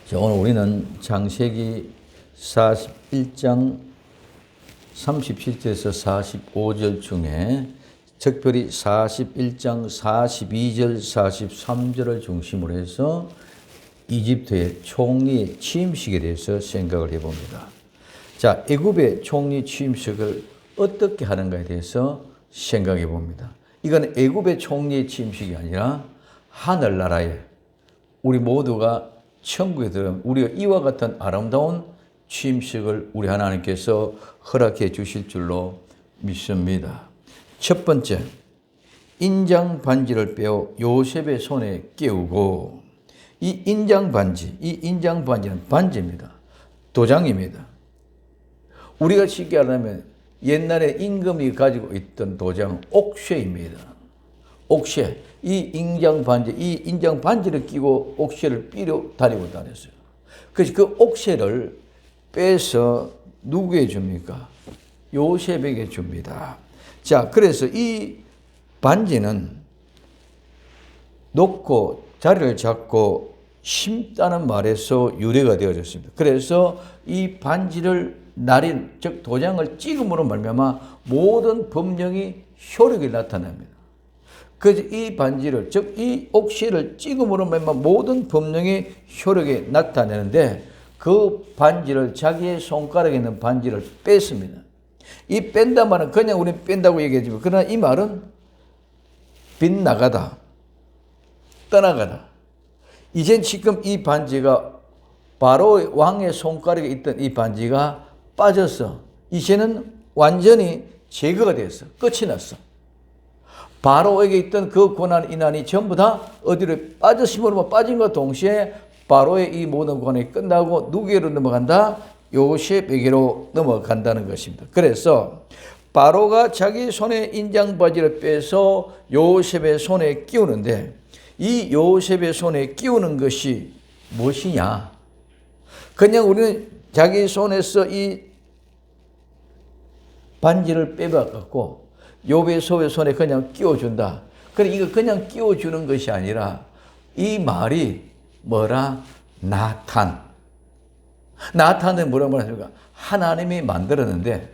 자, 오늘 우리는 창세기 41장 37절에서 45절 중에 특별히 41장 42절, 43절을 중심으로 해서 이집트의 총리 취임식에 대해서 생각을 해봅니다. 자, 애굽의 총리 취임식을 어떻게 하는가에 대해서 생각해 봅니다. 이건 애굽의 총리의 취임식이 아니라 하늘나라에 우리 모두가 천국에 들어가면 우리가 이와 같은 아름다운 취임식을 우리 하나님께서 허락해 주실 줄로 믿습니다. 첫 번째, 인장 반지를 빼어 요셉의 손에 끼우고, 이 인장 반지는 반지입니다. 도장입니다. 우리가 쉽게 하려면 옛날에 임금이 가지고 있던 도장, 옥쉐입니다. 옥쉐. 이 인장 반지를 끼고 옥쉐를 삐려 다니고 다녔어요. 그래서 그 옥쉐를 빼서 누구에게 줍니까? 요셉에게 줍니다. 자, 그래서 이 반지는 놓고 자리를 잡고 심다는 말에서 유래가 되어졌습니다. 그래서 이 반지를 즉 도장을 찍음으로 말미암아 모든 법령이 효력이 나타납니다. 그래서 이 반지를, 즉 이 옥시를 찍음으로 말미암아 모든 법령이 효력이 나타내는데, 그 반지를, 자기의 손가락에 있는 반지를 뺐습니다. 이 뺀다 말은 그냥 우리 뺀다고 얘기하지만, 그러나 이 말은 빗나가다, 떠나가다. 이젠 지금 이 반지가 바로 왕의 손가락에 있던 이 반지가 빠져서 이제는 완전히 제거가 됐어. 끝이 났어. 바로에게 있던 그 고난, 이난이 전부 다 어디로 빠졌으므로 빠진 것과 동시에 바로의 이 모든 고난이 끝나고 누구에게로 넘어간다? 요셉에게로 넘어간다는 것입니다. 그래서 바로가 자기 손에 인장바지를 빼서 요셉의 손에 끼우는데, 이 요셉의 손에 끼우는 것이 무엇이냐? 그냥 우리는 자기 손에서 이 반지를 빼박았고 요셉의 손에 그냥 끼워준다. 그래, 이거 그냥 끼워주는 것이 아니라 이 말이 뭐라? 나탄은 뭐라 말합니까? 하나님이 만들었는데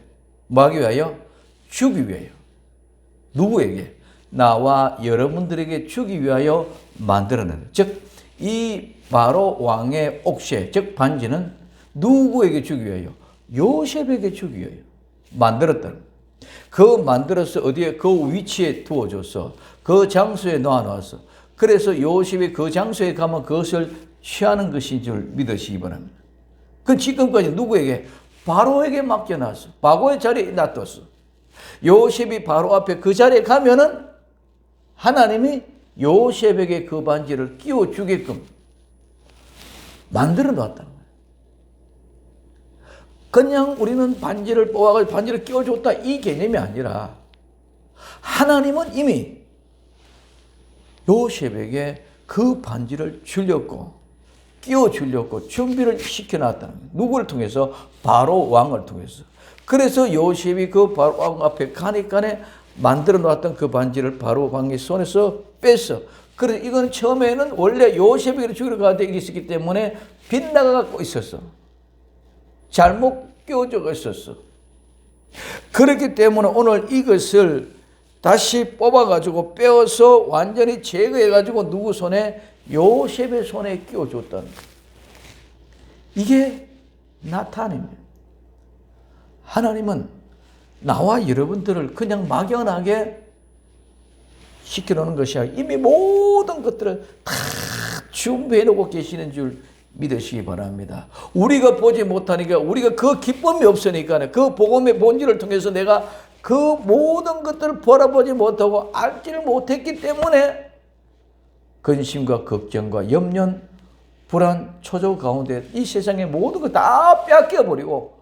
뭐하기 위하여? 주기 위하여. 누구에게? 나와 여러분들에게 주기 위하여 만들었는데, 즉 이 바로 왕의 옥쉐, 즉 반지는 누구에게 주기 위하여? 요셉에게 주기 위하여 만들었다는 거예요. 그 만들어서 어디에? 그 위치에 두어줘서 그 장소에 놓아놨어. 그래서 요셉이 그 장소에 가면 그것을 취하는 것인 줄 믿으시기 바랍니다. 그 지금까지 누구에게? 바로에게 맡겨놨어. 바로의 자리에 놔뒀어. 요셉이 바로 앞에 그 자리에 가면은 하나님이 요셉에게 그 반지를 끼워주게끔 만들어 놨다는 거예요. 그냥 우리는 반지를 뽑아가지고 반지를 끼워줬다, 이 개념이 아니라 하나님은 이미 요셉에게 그 반지를 주려고, 끼워주려고 준비를 시켜놨다는 거예요. 누구를 통해서? 바로 왕을 통해서. 그래서 요셉이 그 바로 왕 앞에 가니까 만들어 놨던 그 반지를 바로 왕의 손에서 뺐어. 그래서 이건 처음에는 원래 요셉에게 주기로 가되 있었기 때문에 빗나가고 있었어. 잘못 끼워져 있었어. 그렇기 때문에 오늘 이것을 다시 뽑아가지고 빼어서 완전히 제거해가지고 누구 손에? 요셉의 손에 끼워줬다는 거예요. 이게 나타냅니다. 하나님은 나와 여러분들을 그냥 막연하게 시켜놓는 것이 아니라 이미 모든 것들을 다 준비해놓고 계시는 줄 믿으시기 바랍니다. 우리가 보지 못하니까, 우리가 그 기쁨이 없으니까, 그 복음의 본질을 통해서 내가 그 모든 것들을 바라보지 못하고 알지를 못했기 때문에 근심과 걱정과 염려, 불안, 초조 가운데 이 세상의 모든 것 다 뺏겨버리고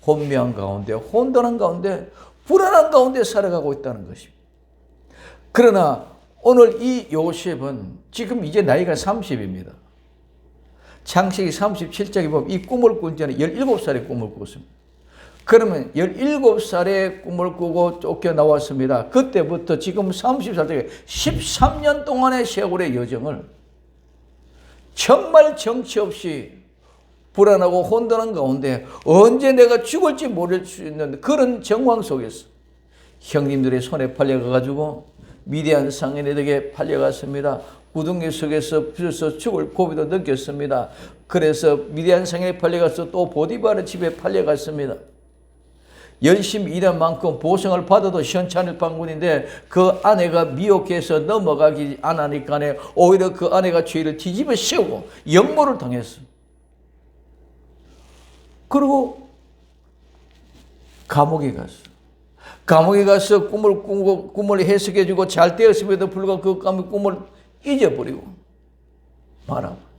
혼미한 가운데, 혼돈한 가운데, 불안한 가운데 살아가고 있다는 것입니다. 그러나 오늘 이 요셉은 지금 이제 나이가 30입니다. 창세기 37장에 보면 이 꿈을 꾼 전에 17살에 꿈을 꿨습니다. 그러면 17살에 꿈을 꾸고 쫓겨나왔습니다. 그때부터 지금 30살 때 13년 동안의 세월의 여정을 정말 정치 없이 불안하고 혼돈한 가운데 언제 내가 죽을지 모를 수 있는 그런 정황 속에서 형님들의 손에 팔려가가지고 미디안 상인에게 팔려갔습니다. 구덩이 속에서 비로소 죽을 고비도 느꼈습니다. 그래서 미디안 상인에 팔려가서 또 보디바르 집에 팔려갔습니다. 열심히 일한 만큼 보상을 받아도 시원찮을 판군인데 그 아내가 미혹해서 넘어가기 안 하니까 오히려 그 아내가 죄를 뒤집어 씌우고 역모를 당했어. 그리고 감옥에 갔어. 감옥에 가서 꿈을 꾸고 꿈을 해석해주고 잘 되었음에도 불구하고 그 꿈을 잊어버리고 말하고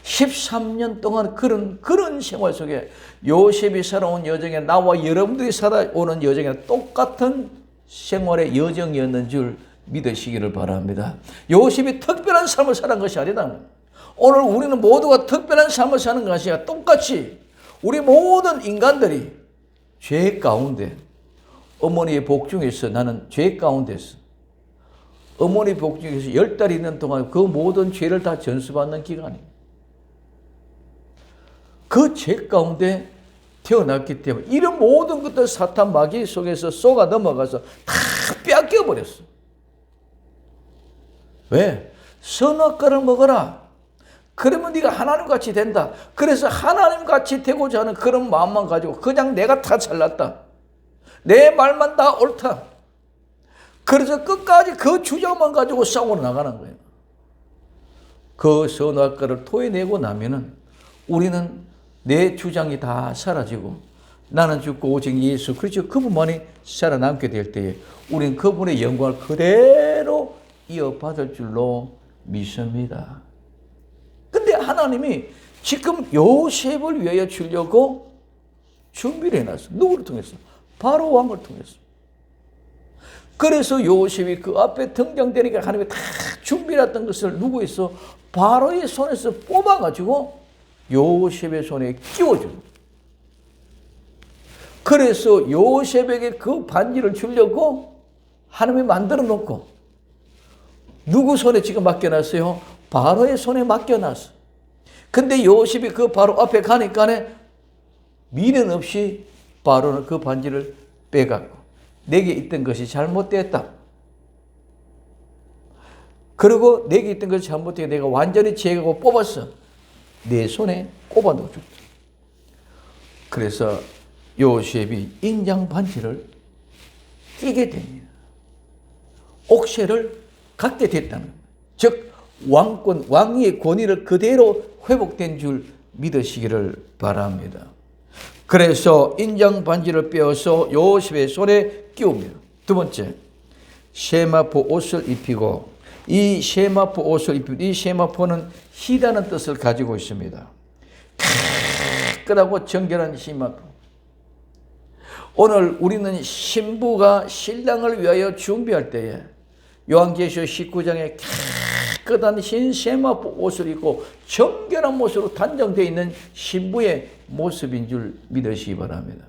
13년 동안 그런 생활 속에 요셉이 살아온 여정에 나와 여러분들이 살아오는 여정에 똑같은 생활의 여정이었는 줄 믿으시기를 바랍니다. 요셉이 특별한 삶을 살은 것이 아니다. 오늘 우리는 모두가 특별한 삶을 사는 것이 아니라 똑같이 우리 모든 인간들이 죄 가운데 어머니의 복 중에서 나는 죄 가운데서 어머니 복 중에서 10달 있는 동안 그 모든 죄를 다 전수받는 기간이에요. 그 죄 가운데 태어났기 때문에 이런 모든 것들 사탄 마귀 속에서 쏘가 넘어가서 다 뺏겨버렸어. 왜? 선악과를 먹어라. 그러면 네가 하나님같이 된다. 그래서 하나님같이 되고자 하는 그런 마음만 가지고 그냥 내가 다 잘났다. 내 말만 다 옳다. 그래서 끝까지 그 주장만 가지고 싸우고 나가는 거예요. 그 선악과를 토해내고 나면은 우리는 내 주장이 다 사라지고 나는 죽고 오직 예수 그리스도 그분만이 살아남게 될 때에 우리는 그분의 영광을 그대로 이어받을 줄로 믿습니다. 근데 하나님이 지금 요셉을 위하여 주려고 준비를 해놨어. 누구를 통해서? 바로 왕을 통해서. 그래서 요셉이 그 앞에 등장되니까 하나님이 다 준비했던 것을 누구에서? 바로의 손에서 뽑아가지고 요셉의 손에 끼워주는. 그래서 요셉에게 그 반지를 주려고 하나님이 만들어 놓고 누구 손에 지금 맡겨놨어요? 바로의 손에 맡겨놨어. 근데 요셉이 그 바로 앞에 가니까 미련 없이 바로는 그 반지를 빼갖고 내게 있던 것이 잘못됐다. 그리고 내게 있던 것이 잘못되게 내가 완전히 제거하고 뽑았어. 내 손에 꼽아 넣어줬다. 그래서 요셉이 인장 반지를 끼게 됩니다. 옥새를 갖게 됐다는 거예요. 즉 왕권, 왕위의 권위를 그대로 회복된 줄 믿으시기를 바랍니다. 그래서 인장 반지를 빼어서 요셉의 손에 끼웁니다. 두 번째, 세마포 옷을 입히고 이 세마포 옷을 입히고 이 세마포는 희라는 뜻을 가지고 있습니다. 깨끗하고 정결한 세마포. 오늘 우리는 신부가 신랑을 위하여 준비할 때에 요한계시록 19장에 깨끗한 흰 세마포 옷을 입고 정결한 모습으로 단장되어 있는 신부의 모습인 줄 믿으시기 바랍니다.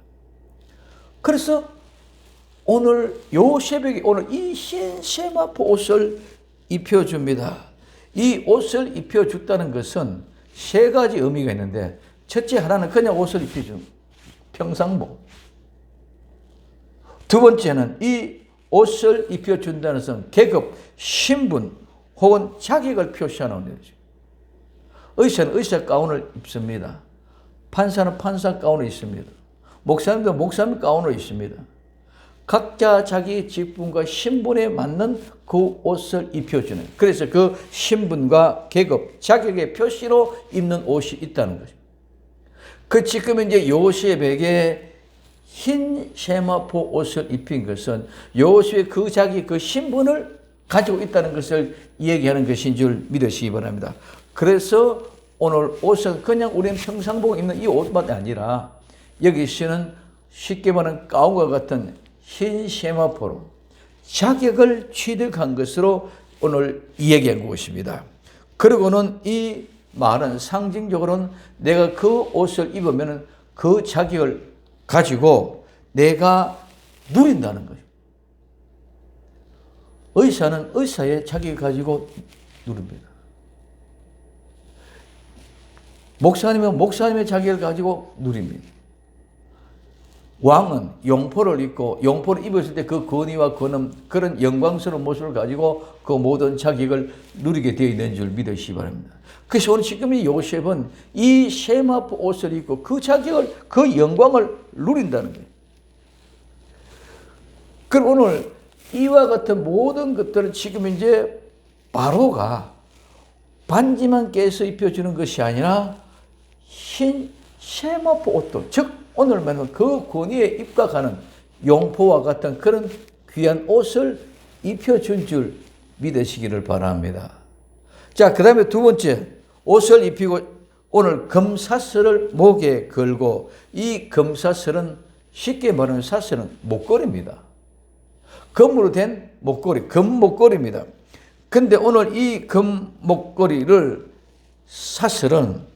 그래서 오늘 요셉에게 오늘 이 흰 세마포 옷을 입혀줍니다. 이 옷을 입혀줬다는 것은 세 가지 의미가 있는데 첫째 하나는 그냥 옷을 입혀준 평상복. 두 번째는 이 옷을 입혀준다는 것은 계급, 신분 혹은 자격을 표시하는 것이죠. 의사는 의사 가운을 입습니다. 판사는 판사 가운을 입습니다. 목사님도 목사님 가운을 입습니다. 각자 자기 직분과 신분에 맞는 그 옷을 입혀주는, 그래서 그 신분과 계급, 자격의 표시로 입는 옷이 있다는 거죠. 그 지금 이제 요셉에게 흰 세마포 옷을 입힌 것은 요셉의 그 자기 그 신분을 가지고 있다는 것을 얘기하는 것인 줄 믿으시기 바랍니다. 그래서 오늘 옷은 그냥 우리는 평상복 입는 이 옷만이 아니라 여기서는 쉽게 말하는 가운과 같은 흰 세마포로 자격을 취득한 것으로 오늘 이야기한 것입니다. 그리고는 이 말은 상징적으로는 내가 그 옷을 입으면 그 자격을 가지고 내가 누린다는 거죠. 의사는 의사의 자격을 가지고 누립니다. 목사님은 목사님의 자격을 가지고 누립니다. 왕은 용포를 입고 용포를 입었을 때 그 권위와 권엄 그런 영광스러운 모습을 가지고 그 모든 자격을 누리게 되어 있는 줄 믿으시기 바랍니다. 그래서 오늘 지금 이 요셉은 이 세마포 옷을 입고 그 자격을 그 영광을 누린다는 거예요. 그럼 오늘 이와 같은 모든 것들은 지금 이제 바로가 반지만 깨서 입혀주는 것이 아니라 흰 세마포 옷도 즉 오늘 말하는 그 권위에 입각하는 용포와 같은 그런 귀한 옷을 입혀준 줄 믿으시기를 바랍니다. 자, 그 다음에 두 번째, 옷을 입히고 오늘 금사슬을 목에 걸고, 이 금사슬은 쉽게 말하면 사슬은 목걸이입니다. 금으로 된 목걸이, 금목걸이입니다. 근데 오늘 이 금목걸이를 사슬은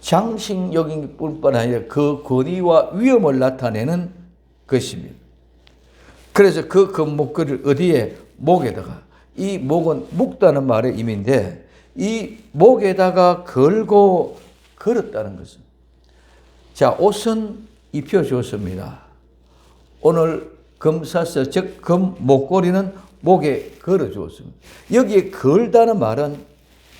장식력인 뿐만 아니라 그 권위와 위엄을 나타내는 것입니다. 그래서 그 금목걸이를 어디에? 목에다가. 이 목은 묶다는 말의 의미인데 이 목에다가 걸고 걸었다는 것은, 자, 옷은 입혀주었습니다. 오늘 금사슬 즉 금목걸이는 목에 걸어주었습니다. 여기에 걸다는 말은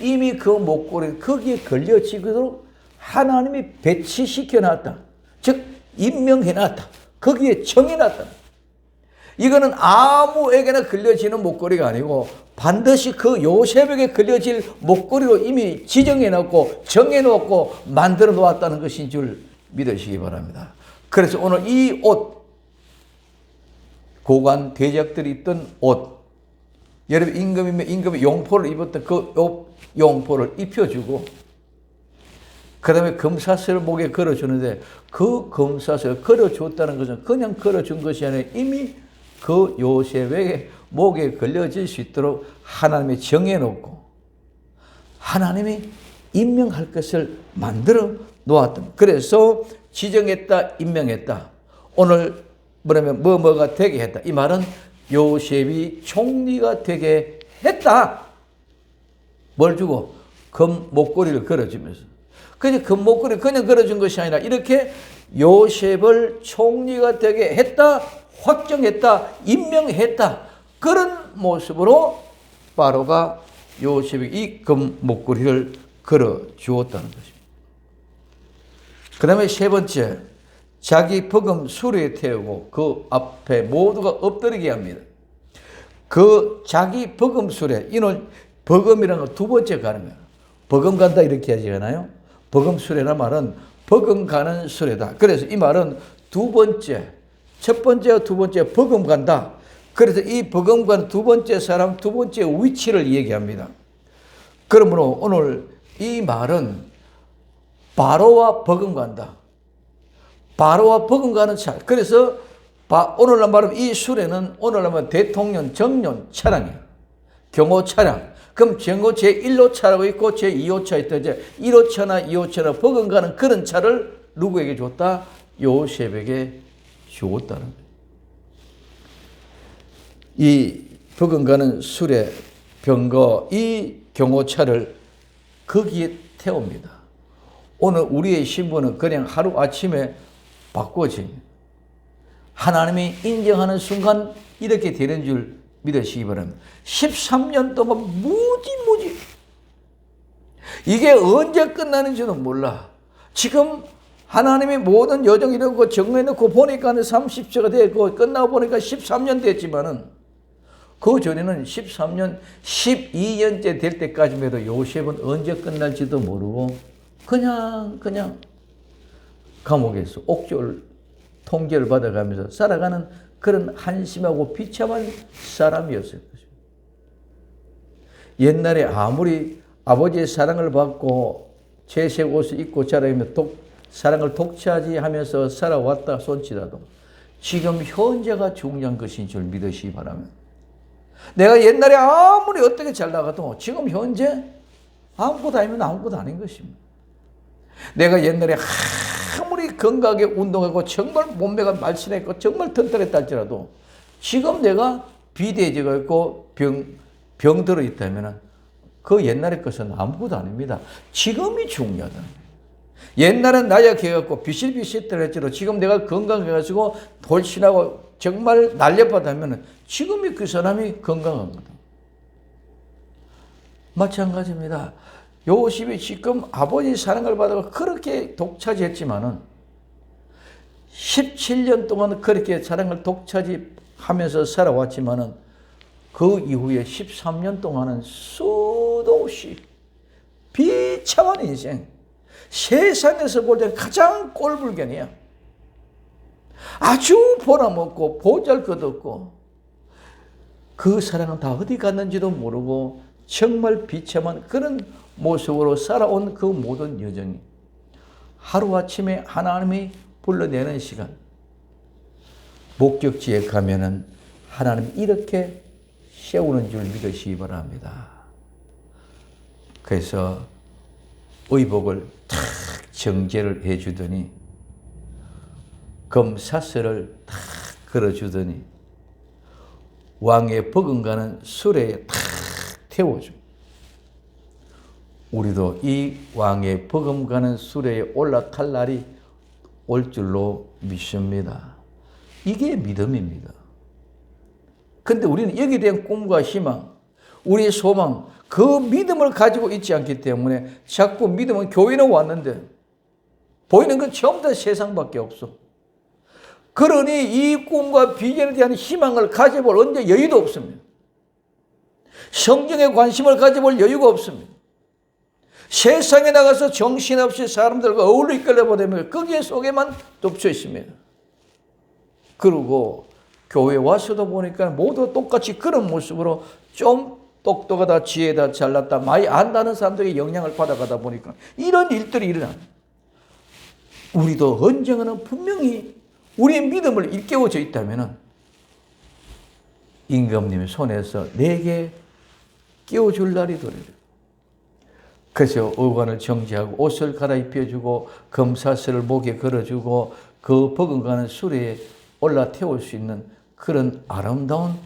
이미 그 목걸이는 거기에 걸려지도록 하나님이 배치시켜놨다. 즉 임명해놨다. 거기에 정해놨다. 이거는 아무에게나 걸려지는 목걸이가 아니고 반드시 그 요셉에게 걸려질 목걸이로 이미 지정해놓고 정해놓고 만들어 놓았다는 것인 줄 믿으시기 바랍니다. 그래서 오늘 이 옷, 고관 대작들이 입던 옷, 여러분 임금이면 임금이 용포를 입었던 그 용포를 입혀주고 그 다음에 금사슬을 목에 걸어주는데 그 금사슬을 걸어줬다는 것은 그냥 걸어준 것이 아니라 이미 그 요셉에게 목에 걸려질 수 있도록 하나님이 정해놓고 하나님이 임명할 것을 만들어 놓았던, 그래서 지정했다, 임명했다. 오늘 뭐냐면 뭐가 되게 했다. 이 말은 요셉이 총리가 되게 했다. 뭘 주고? 금 목걸이를 걸어주면서. 그냥 금 목걸이 그냥 걸어준 것이 아니라 이렇게 요셉을 총리가 되게 했다, 확정했다, 임명했다. 그런 모습으로 바로가 요셉이 이 금 목걸이를 걸어 주었다는 것입니다. 그 다음에 세 번째, 자기 버금 수레에 태우고 그 앞에 모두가 엎드리게 합니다. 그 자기 버금 수레, 이는 버금이라는 건 두 번째 가는 거예요. 버금 간다 이렇게 하잖아요. 버금 수레란 말은 버금 가는 수레다. 그래서 이 말은 두 번째, 첫 번째와 두 번째 버금 간다. 그래서 이 버금 가는 두 번째 사람, 두 번째 위치를 얘기합니다. 그러므로 오늘 이 말은 바로와 버금 간다. 바로와 버금 가는 차. 그래서 오늘날 말하면 이 수레는 오늘날 말하면 대통령 정년 차량이에요. 경호 차량. 그럼 경호 제1호 차라고 있고 제2호 차 있다. 이제 1호차나 2호차나 버금 가는 그런 차를 누구에게 줬다? 요셉에게 주었다는 거예요. 이 버금 가는 수레, 병거, 이 경호차를 거기에 태웁니다. 오늘 우리의 신분은 그냥 하루아침에 바꿔집니다. 하나님이 인정하는 순간 이렇게 되는 줄 믿으시기 바랍니다. 13년 동안 무지 이게 언제 끝나는지는 몰라. 지금 하나님이 모든 여정이 되고 정리해놓고 보니까 30세가 되고 끝나고 보니까 13년 됐지만은 그 전에는 13년, 12년째 될 때까지만 해도 요셉은 언제 끝날지도 모르고 그냥 감옥에서 옥졸 통제를 받아가면서 살아가는 그런 한심하고 비참한 사람이었을 것입니다. 옛날에 아무리 아버지의 사랑을 받고 채색 옷을 입고 자라며 사랑을 독차지 하면서 살아왔다 손치라도 지금 현재가 중요한 것인 줄 믿으시기 바랍니다. 내가 옛날에 아무리 어떻게 잘 나가도 지금 현재 아무것도 아니면 아무것도 아닌 것입니다. 내가 옛날에 아무리 건강하게 운동하고 정말 몸매가 말씬했고 정말 튼튼했다 할지라도 지금 내가 비대해지고 있고 병들어 있다면 그 옛날의 것은 아무것도 아닙니다. 지금이 중요하다. 옛날엔 나약해갖고 비실비실했지로 지금 내가 건강해가지고 돌신하고 정말 날렵하다면 지금이 그 사람이 건강한 거다. 마찬가지입니다. 요셉이 지금 아버지 사랑을 받아서 그렇게 독차지했지만은 17년 동안 그렇게 사랑을 독차지하면서 살아왔지만은 그 이후에 13년 동안은 수도 없이 비참한 인생, 세상에서 볼 때 가장 꼴불견이야. 아주 보람없고 보잘것없고 그 사랑은 다 어디 갔는지도 모르고 정말 비참한 그런 모습으로 살아온 그 모든 여정이 하루아침에 하나님이 불러내는 시간, 목적지에 가면은 하나님 이렇게 세우는 줄 믿으시기 바랍니다. 그래서 의복을 탁 정제를 해주더니 금사슬을 탁 걸어주더니 왕의 버금가는 수레에 탁 태워줍니다. 우리도 이 왕의 버금가는 수레에 올라탈 날이 올 줄로 믿습니다. 이게 믿음입니다. 근데 우리는 여기에 대한 꿈과 희망, 우리의 소망, 그 믿음을 가지고 있지 않기 때문에 자꾸 믿음은 교회는 왔는데 보이는 건 처음부터 세상밖에 없어. 그러니 이 꿈과 비전에 대한 희망을 가져볼 언제 여유도 없습니다. 성경에 관심을 가져볼 여유가 없습니다. 세상에 나가서 정신없이 사람들과 어울려 이끌려보내면 거기에 속에만 덮쳐 있습니다. 그리고 교회 와서도 보니까 모두 똑같이 그런 모습으로 좀 똑똑하다, 지혜다, 잘났다, 많이 안다는 사람들에게 영향을 받아가다 보니까 이런 일들이 일어납니다. 우리도 언젠가는 분명히 우리의 믿음을 일깨워져 있다면 임금님의 손에서 내게 깨워줄 날이 도래요. 그래서 의관을 정지하고 옷을 갈아입혀주고 금사슬을 목에 걸어주고 그 버금가는 수레에 올라 태울 수 있는 그런 아름다운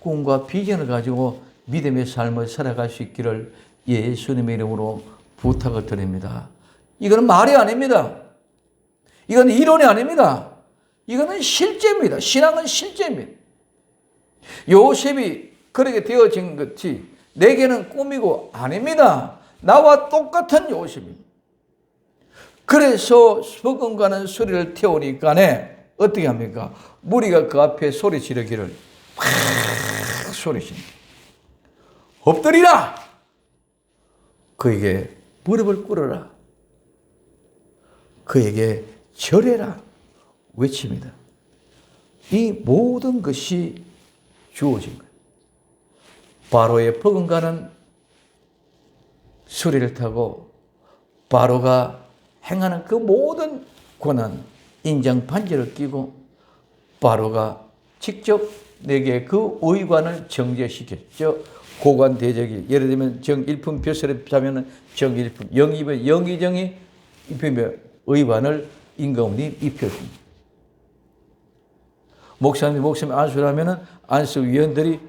꿈과 비전을 가지고 믿음의 삶을 살아갈 수 있기를 예수님의 이름으로 부탁을 드립니다. 이거는 말이 아닙니다. 이건 이론이 아닙니다. 이거는 실제입니다. 신앙은 실제입니다. 요셉이 그렇게 되어진 것이 내게는 꿈이고 아닙니다. 나와 똑같은 요셉입니다. 그래서 버금가는 소리를 태우니까 어떻게 합니까? 무리가 그 앞에 소리 지르기를 팍 소리칩니다. 엎드리라! 그에게 무릎을 꿇어라. 그에게 절해라. 외칩니다. 이 모든 것이 주어진 거예요. 바로의 버금가는 수레를 타고 바로가 행하는 그 모든 고난, 인장 반지를 끼고 바로가 직접 내게 그 의관을 정제시켰죠. 고관 대적이 예를 들면 정일품 벼슬에 자면은 정일품, 영입에 영의정이 입히며 의관을 임금님 입혀줍니다. 목사님 안수를 하면은 안수위원들이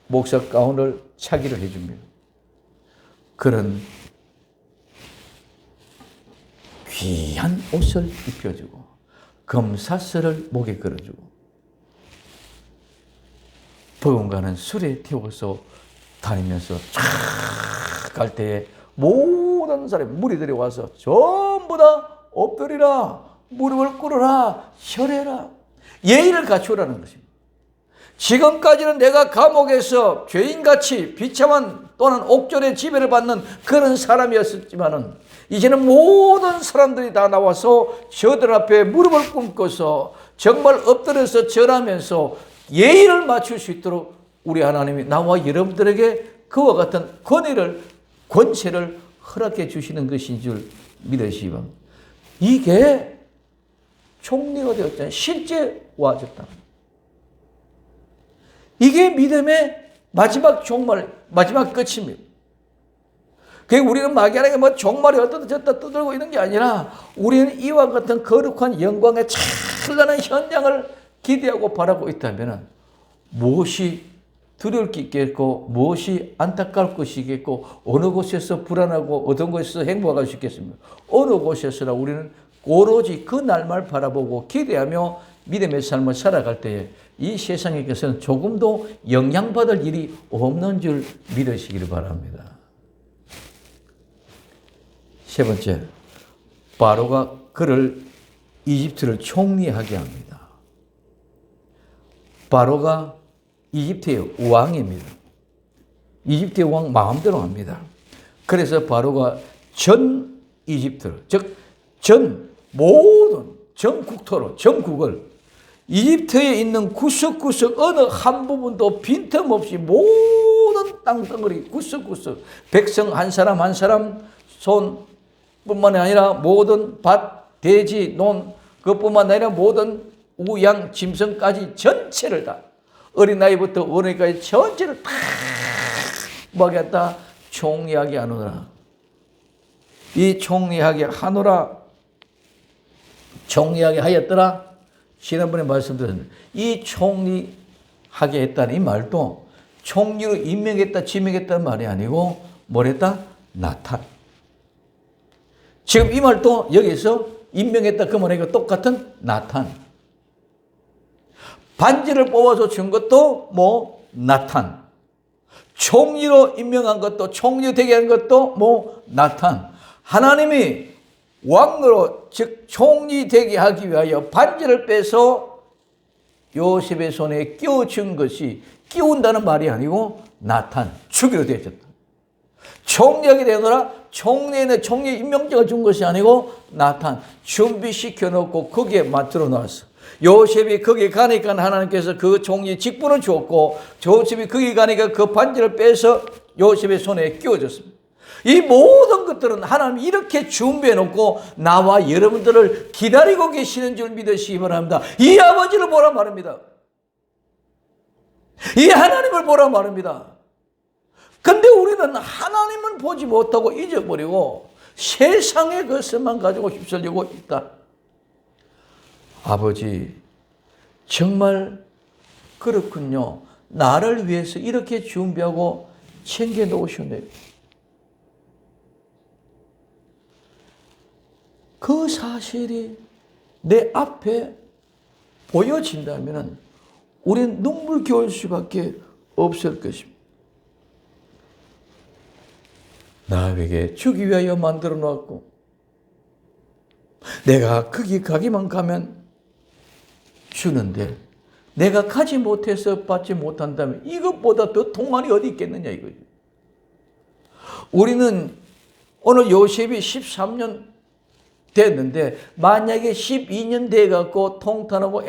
목사 가운을 차기를 해줍니다. 그런 귀한 옷을 입혀주고 금사슬을 목에 걸어주고 버금가는 수레에 태워서 다니면서 쫙 갈 때에 모든 사람 무리들이 와서 전부 다 엎드리라, 무릎을 꿇어라, 절해라, 예의를 갖추라는 것입니다. 지금까지는 내가 감옥에서 죄인같이 비참한 또는 옥졸의 지배를 받는 그런 사람이었지만은 이제는 모든 사람들이 다 나와서 저들 앞에 무릎을 꿇고서 정말 엎드려서 절하면서 예의를 맞출 수 있도록 우리 하나님이 나와 여러분들에게 그와 같은 권세를 허락해 주시는 것인 줄 믿으시기 바랍니다. 이게 총리가 되었잖아요. 실제 와졌다. 이게 믿음의 마지막 종말, 마지막 끝입니다. 그게 우리는 막연하게 뭐 종말이 어떻다 저렇다 떠들고 있는 게 아니라 우리는 이와 같은 거룩한 영광의 찬란한 현장을 기대하고 바라고 있다면 무엇이 두려울 게 있겠고 무엇이 안타까울 것이겠고 어느 곳에서 불안하고 어떤 곳에서 행복할 수 있겠습니까? 어느 곳에서나 우리는 오로지 그 날만 바라보고 기대하며 믿음의 삶을 살아갈 때에 이 세상에서는 조금도 영향받을 일이 없는 줄 믿으시기를 바랍니다. 세 번째, 바로가 그를 이집트를 총리하게 합니다. 바로가 이집트의 왕입니다. 이집트의 왕 마음대로 합니다. 그래서 바로가 전 이집트를, 즉 전 모든 전 국토를, 전국을 이집트에 있는 구석구석 어느 한 부분도 빈틈없이 모든 땅덩어리 구석구석 백성 한 사람 한 사람 손뿐만 아니라 모든 밭, 돼지, 논 그것뿐만 아니라 모든 우양, 짐승까지 전체를 다 어린아이부터 어른까지 전체를 다 먹였다 총리하게 하노라. 이 총리하게 하노라. 총리하게 하였더라. 지난번에 말씀드렸는데 이 총리하게 했다는 이 말도 총리로 임명했다 지명했다는 말이 아니고 뭐랬다? 나탄. 지금 이 말도 여기서 임명했다 그 말하고 똑같은 나탄. 반지를 뽑아서 준 것도 뭐 나탄. 총리로 임명한 것도 총리 되게 한 것도 뭐 나탄. 하나님이 왕으로 즉 총리 되게 하기 위하여 반지를 빼서 요셉의 손에 끼워준 것이 끼운다는 말이 아니고 나탄 주기로 되어졌다. 총리하게 되느라 총리에 총리 임명장을 준 것이 아니고 나탄 준비시켜 놓고 거기에 맡들어 놨어. 요셉이 거기 가니까 하나님께서 그 총리 직분을 주었고 요셉이 거기 가니까 그 반지를 빼서 요셉의 손에 끼워줬습니다. 이 모든 것들은 하나님이 이렇게 준비해 놓고 나와 여러분들을 기다리고 계시는 줄 믿으시기 바랍니다. 이 아버지를 보라 말입니다. 이 하나님을 보라 말입니다. 근데 우리는 하나님을 보지 못하고 잊어버리고 세상의 것만 가지고 휩쓸리고 있다. 아버지 정말 그렇군요. 나를 위해서 이렇게 준비하고 챙겨 놓으셨네요. 그 사실이 내 앞에 보여진다면 우리는 눈물겨울 수밖에 없을 것입니다. 나에게 주기 위하여 만들어 놓았고 내가 거기 가기만 가면 주는데 내가 가지 못해서 받지 못한다면 이것보다 더 통한이 어디 있겠느냐 이거죠. 우리는 오늘 요셉이 13년 됐는데 만약에 12년 돼갖고 통탄하고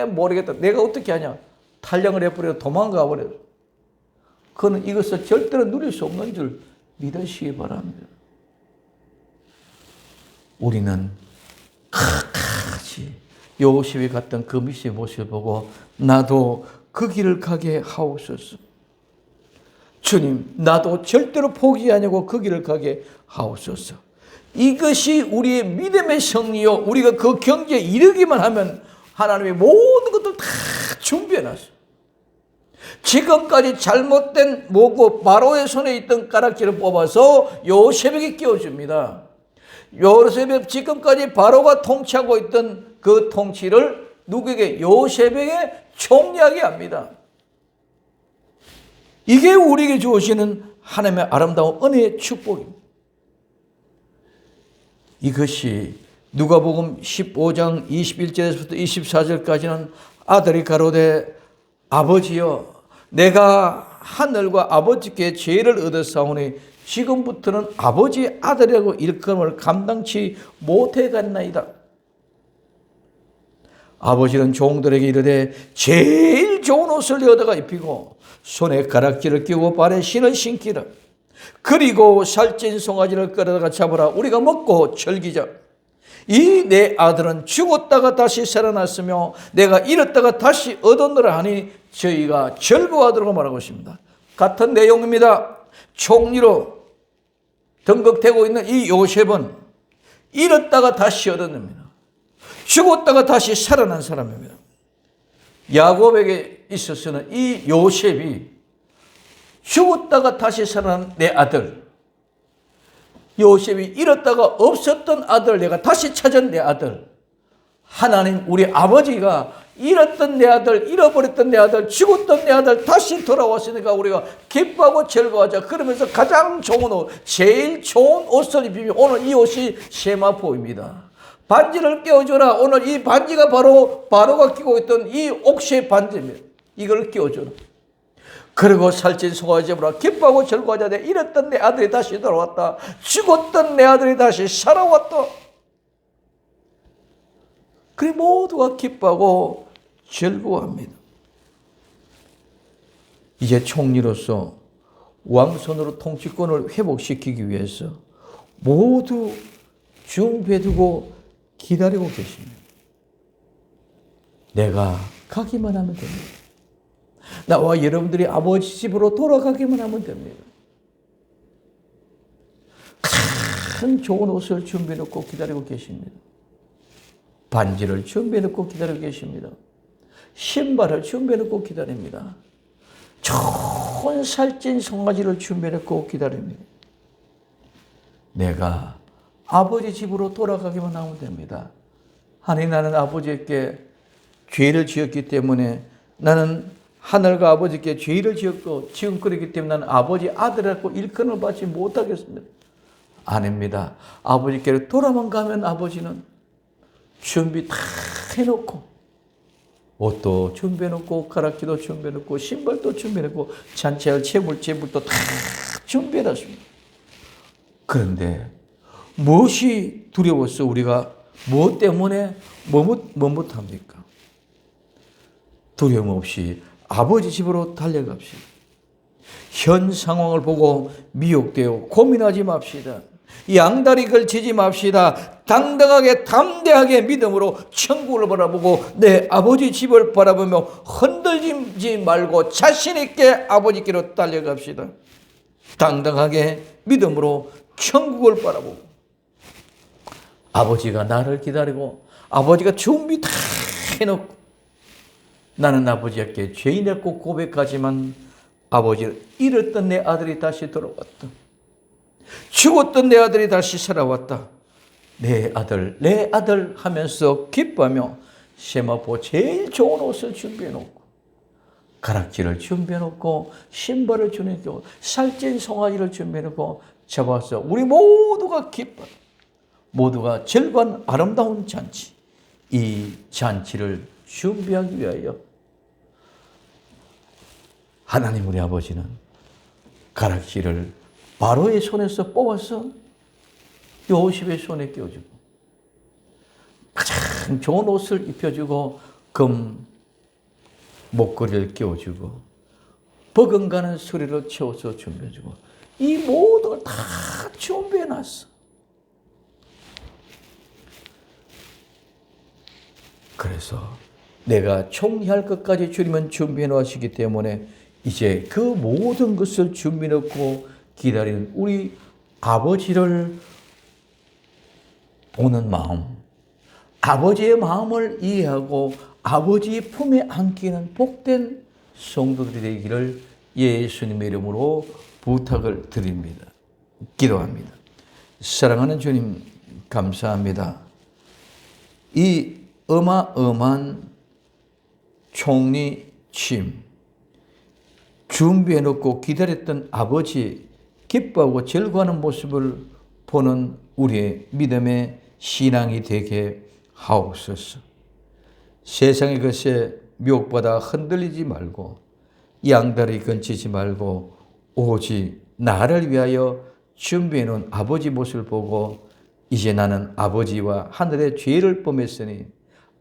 모르겠다. 내가 어떻게 하냐. 탈령을 해버려 도망가 버려. 그는 이것을 절대로 누릴 수 없는 줄 믿으시기 바랍니다. 우리는 같이 요셉이 갔던 그 미시의 모습을 보고 나도 그 길을 가게 하옵소서. 주님 나도 절대로 포기하냐고 그 길을 가게 하옵소서. 이것이 우리의 믿음의 승리요. 우리가 그 경지에 이르기만 하면 하나님의 모든 것들 다 준비해놨어요. 지금까지 잘못된 뭐고 바로의 손에 있던 가락지를 뽑아서 요셉에게 끼워줍니다. 요셉이 지금까지 바로가 통치하고 있던 그 통치를 누구에게? 요셉에게 총리하게 합니다. 이게 우리에게 주어지는 하나님의 아름다운 은혜의 축복입니다. 이것이 누가복음 15장 21절에서부터 24절까지는 아들이 가로되 아버지여 내가 하늘과 아버지께 죄를 얻었사오니 지금부터는 아버지의 아들이라고 일컬음을 감당치 못해갔나이다. 아버지는 종들에게 이르되 제일 좋은 옷을 여다가 입히고 손에 가락지를 끼고 발에 신을 신기라. 그리고 살찐 송아지를 끌어다가 잡으라. 우리가 먹고 즐기자. 이 내 아들은 죽었다가 다시 살아났으며 내가 잃었다가 다시 얻었노라 하니 저희가 즐거워하도록 말하고 있습니다. 같은 내용입니다. 총리로 등극되고 있는 이 요셉은 잃었다가 다시 얻었습니다. 죽었다가 다시 살아난 사람입니다. 야곱에게 있어서는 이 요셉이 죽었다가 다시 살아난 내 아들, 요셉이 잃었다가 없었던 아들, 내가 다시 찾은 내 아들, 하나님 우리 아버지가 잃었던 내 아들, 잃어버렸던 내 아들, 죽었던 내 아들 다시 돌아왔으니까 우리가 기뻐하고 즐거워하자. 그러면서 가장 좋은 옷, 제일 좋은 옷을 입히며 오늘 이 옷이 세마포입니다. 반지를 끼워줘라. 오늘 이 반지가 바로가 끼고 있던 이 옥새 반지입니다. 이걸 끼워줘라. 그리고 살찐 송아지 잡으라. 기뻐하고 즐거워하자. 내 잃었던 내 아들이 다시 돌아왔다. 죽었던 내 아들이 다시 살아왔다. 그래 모두가 기뻐하고 즐거워합니다. 이제 총리로서 왕손으로 통치권을 회복시키기 위해서 모두 준비해두고 기다리고 계십니다. 내가 가기만 하면 됩니다. 나와 여러분들이 아버지 집으로 돌아가기만 하면 됩니다. 큰 좋은 옷을 준비해놓고 기다리고 계십니다. 반지를 준비해놓고 기다리고 계십니다. 신발을 준비해놓고 기다립니다. 좋은 살찐 송아지를 준비해놓고 기다립니다. 내가 아버지 집으로 돌아가기만 하면 됩니다. 아니 나는 아버지께 죄를 지었기 때문에 나는 하늘과 아버지께 죄를 지었고 지금거리기 때문에 나는 아버지 아들이라고 일컬음을 받지 못하겠습니다. 아닙니다. 아버지께로 돌아만 가면 아버지는 준비 다 해놓고 옷도 준비해놓고 옷가락지도 준비해놓고 신발도 준비해놓고 잔치할 재물도 다 준비해놨습니다. 그런데 무엇이 두려워서 우리가 무엇 때문에 못합니까? 두려움 없이 아버지 집으로 달려갑시다. 현 상황을 보고 미혹되어 고민하지 맙시다. 양다리 걸치지 맙시다. 당당하게 담대하게 믿음으로 천국을 바라보고 내 아버지 집을 바라보며 흔들리지 말고 자신 있게 아버지께로 달려갑시다. 당당하게 믿음으로 천국을 바라보고 아버지가 나를 기다리고 아버지가 준비 다 해놓고 나는 아버지께 죄인이었고 고백하지만 아버지를 잃었던 내 아들이 다시 돌아왔다. 죽었던 내 아들이 다시 살아왔다. 내 아들 하면서 기뻐하며 세마포 제일 좋은 옷을 준비해놓고 가락지를 준비해놓고 신발을 준비해놓고 살찐 송아지를 준비해놓고 잡아서 우리 모두가 기뻐 모두가 즐거운 아름다운 잔치 이 잔치를 준비하기 위하여 하나님 우리 아버지는 가락지를 바로의 손에서 뽑아서 요셉의 손에 끼워주고 가장 좋은 옷을 입혀주고 금 목걸이를 끼워주고 버금가는 소리로 채워서 준비해주고 이 모든 걸 다 준비해놨어. 그래서 내가 총리할 것까지 주님은 준비해 놓으시기 때문에 이제 그 모든 것을 준비해 놓고 기다리는 우리 아버지를 보는 마음, 아버지의 마음을 이해하고 아버지의 품에 안기는 복된 성도들이 되기를 예수님의 이름으로 부탁을 드립니다. 기도합니다. 사랑하는 주님 감사합니다. 이 어마어마한 총리 취임 준비해놓고 기다렸던 아버지 기뻐하고 즐거워하는 모습을 보는 우리의 믿음의 신앙이 되게 하옵소서. 세상의 것에 미혹받아 흔들리지 말고 양다리 건치지 말고 오직 나를 위하여 준비해놓은 아버지 모습을 보고 이제 나는 아버지와 하늘의 죄를 범했으니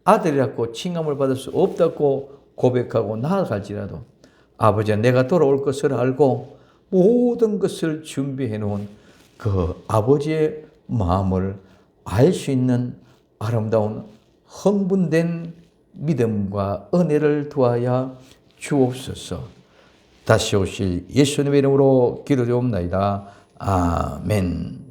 아들이라고 칭함을 받을 수 없다고 고백하고 나아갈지라도 아버지가 내가 돌아올 것을 알고 모든 것을 준비해 놓은 그 아버지의 마음을 알 수 있는 아름다운 흥분된 믿음과 은혜를 더하여 주옵소서. 다시 오실 예수님의 이름으로 기도드리옵나이다. 아멘.